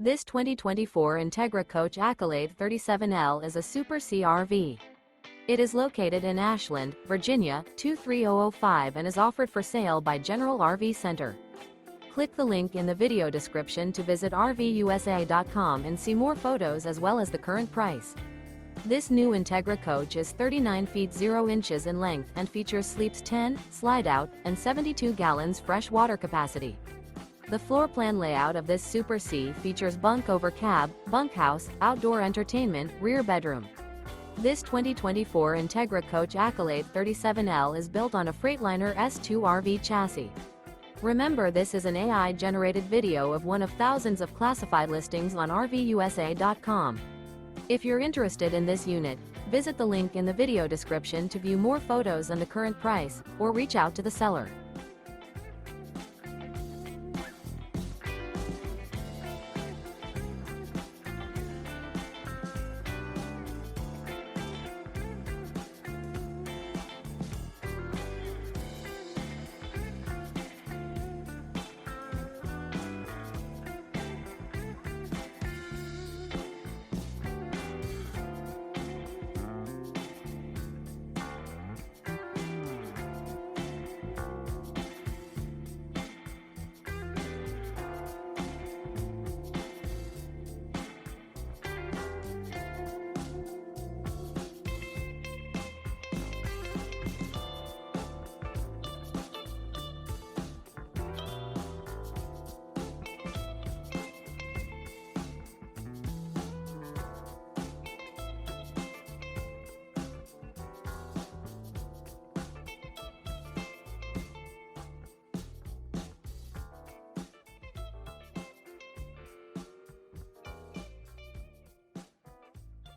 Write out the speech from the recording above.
This 2024 Entegra Coach Accolade 37L is a Super C RV. It is located in Ashland, Virginia, 23005 and is offered for sale by General RV Center. Click the link in the video description to visit RVUSA.com and see more photos as well as the current price. This new Entegra Coach is 39 feet 0 inches in length and features sleeps 10, slide-out, and 72 gallons fresh water capacity. The floor plan layout of this Super C features bunk over cab, bunkhouse, outdoor entertainment, rear bedroom. This 2024 Entegra Coach Accolade 37L is built on a Freightliner S2RV chassis. Remember, this is an AI-generated video of one of thousands of classified listings on RVUSA.com. If you're interested in this unit, visit the link in the video description to view more photos and the current price, or reach out to the seller.